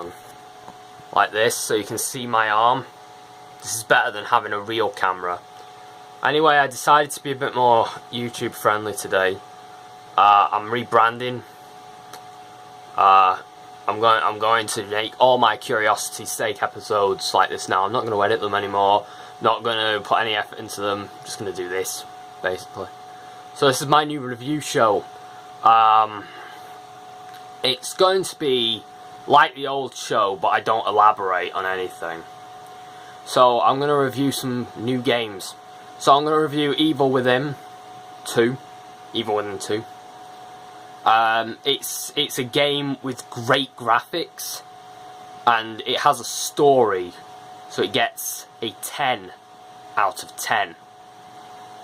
on. Like this, so you can see my arm. This is better than having a real camera. Anyway, I decided to be a bit more YouTube friendly today. I'm rebranding. I'm going to make all my Curiosity Steak episodes like this now. I'm not going to edit them anymore. Not going to put any effort into them. Just going to do this, basically. So this is my new review show. It's going to be like the old show, but I don't elaborate on anything. So I'm going to review some new games. So I'm going to review Evil Within 2. Evil Within 2. It's a game with great graphics, and it has a story, so it gets a 10 out of 10.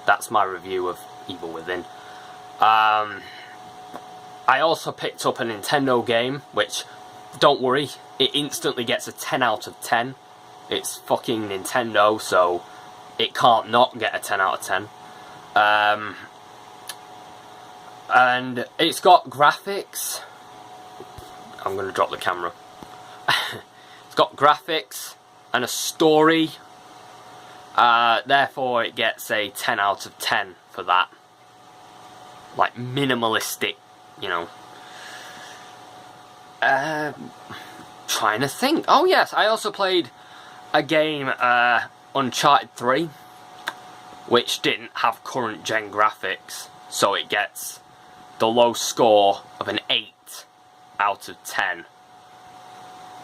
That's my review of Evil Within. I also picked up a Nintendo game, which, don't worry, it instantly gets a 10 out of 10. It's fucking Nintendo, so it can't not get a 10 out of 10. And it's got graphics. I'm going to drop the camera. It's got graphics and a story. Therefore, it gets a 10 out of 10 for that. Like, minimalistic, you know. Trying to think. Oh, yes, I also played a game, Uncharted 3, which didn't have current gen graphics, so it gets the low score of an 8 out of 10.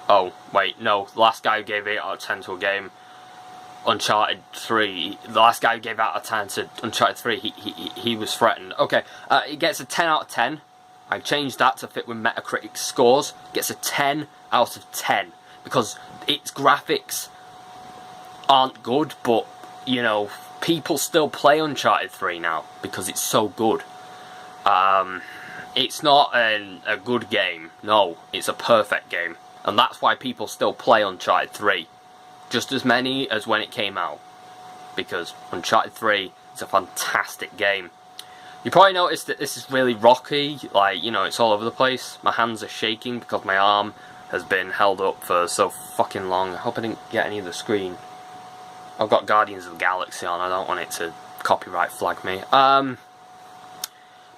Oh, wait, no, the last guy who gave 8 out of 10 to a game, Uncharted 3, the last guy who gave out of 10 to Uncharted 3, he was threatened. Okay, it gets a 10 out of 10. I changed that to fit with Metacritic scores. It gets a 10 out of 10, because its graphics aren't good, but, you know, people still play Uncharted 3 now, because it's so good. It's not a good game, no, it's a perfect game, and that's why people still play Uncharted 3, just as many as when it came out, because Uncharted 3 is a fantastic game. You probably noticed that this is really rocky, like, you know, it's all over the place. My hands are shaking because my arm has been held up for so fucking long. I hope I didn't get any of the screen. I've got Guardians of the Galaxy on, I don't want it to copyright flag me.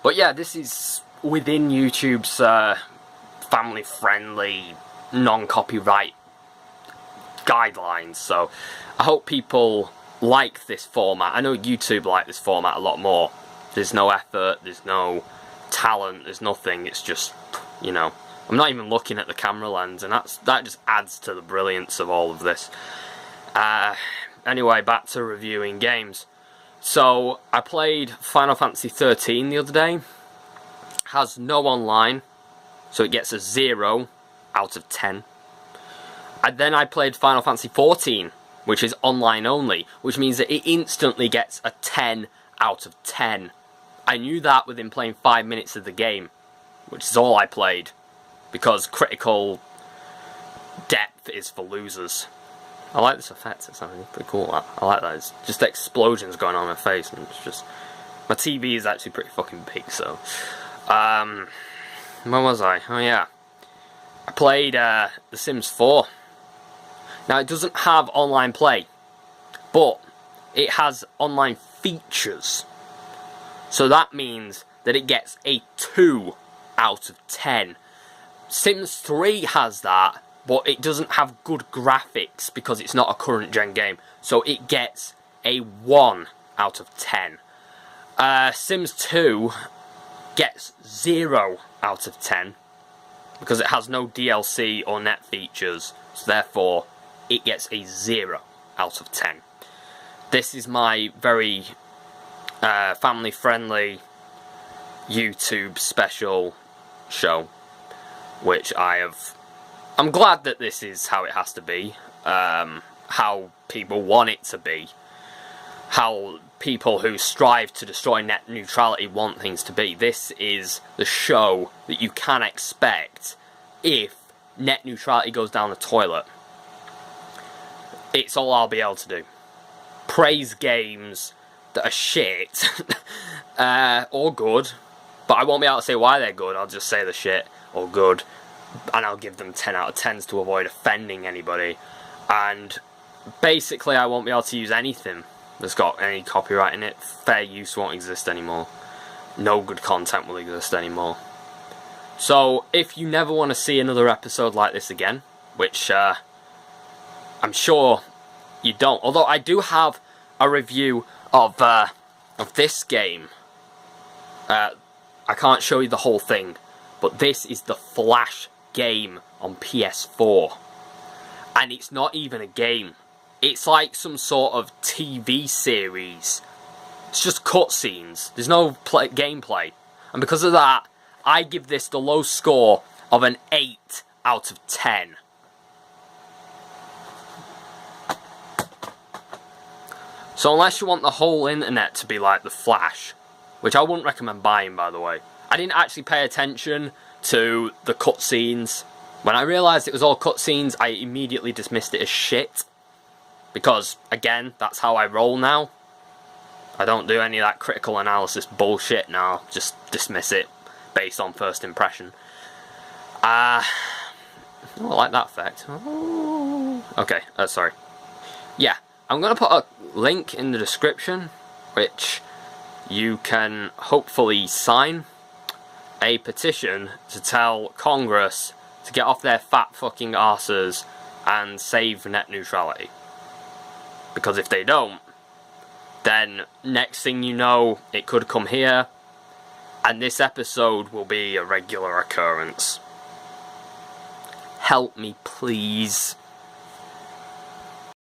But yeah, this is within YouTube's family-friendly, non-copyright guidelines, so I hope people like this format. I know YouTube like this format a lot more. There's no effort, there's no talent, there's nothing, it's just, you know, I'm not even looking at the camera lens, and that just adds to the brilliance of all of this. Anyway, back to reviewing games. So, I played Final Fantasy 13 the other day. Has no online, so it gets a 0 out of 10. And then I played Final Fantasy 14, which is online only, which means that it instantly gets a 10 out of 10. I knew that within playing 5 minutes of the game, which is all I played, because critical depth is for losers. I like this effect, it's actually pretty cool. I like that. It's just explosions going on in my face, and it's just, my TV is actually pretty fucking big, so. Where was I? Oh yeah. I played The Sims 4. Now it doesn't have online play, but it has online features. So that means that it gets a 2 out of 10. Sims 3 has that, but it doesn't have good graphics because it's not a current gen game. So it gets a 1 out of 10. Sims 2 gets 0 out of 10 because it has no DLC or net features. So therefore, it gets a 0 out of 10. This is my very family-friendly YouTube special show, which I'm glad that this is how it has to be, how people want it to be, how people who strive to destroy net neutrality want things to be. This is the show that you can expect if net neutrality goes down the toilet. It's all I'll be able to do. Praise games that are shit, or good, but I won't be able to say why they're good, I'll just say they're shit, or good, and I'll give them 10 out of 10s to avoid offending anybody. And basically I won't be able to use anything that's got any copyright in it. Fair use won't exist anymore. No good content will exist anymore. So if you never want to see another episode like this again, which I'm sure you don't, although I do have a review of this game. I can't show you the whole thing, but this is the Flash game on PS4. And it's not even a game. It's like some sort of TV series. It's just cutscenes. There's no gameplay. And because of that, I give this the low score of an 8 out of 10. So unless you want the whole internet to be like The Flash, which I wouldn't recommend buying, by the way. I didn't actually pay attention to the cutscenes. When I realised it was all cutscenes, I immediately dismissed it as shit. Because, again, that's how I roll now. I don't do any of that critical analysis bullshit now. Just dismiss it based on first impression. I like that effect. Okay, sorry. Yeah, I'm going to put a link in the description, which you can hopefully sign a petition to tell Congress to get off their fat fucking arses and save net neutrality. Because if they don't, then next thing you know, it could come here, and this episode will be a regular occurrence. Help me, please.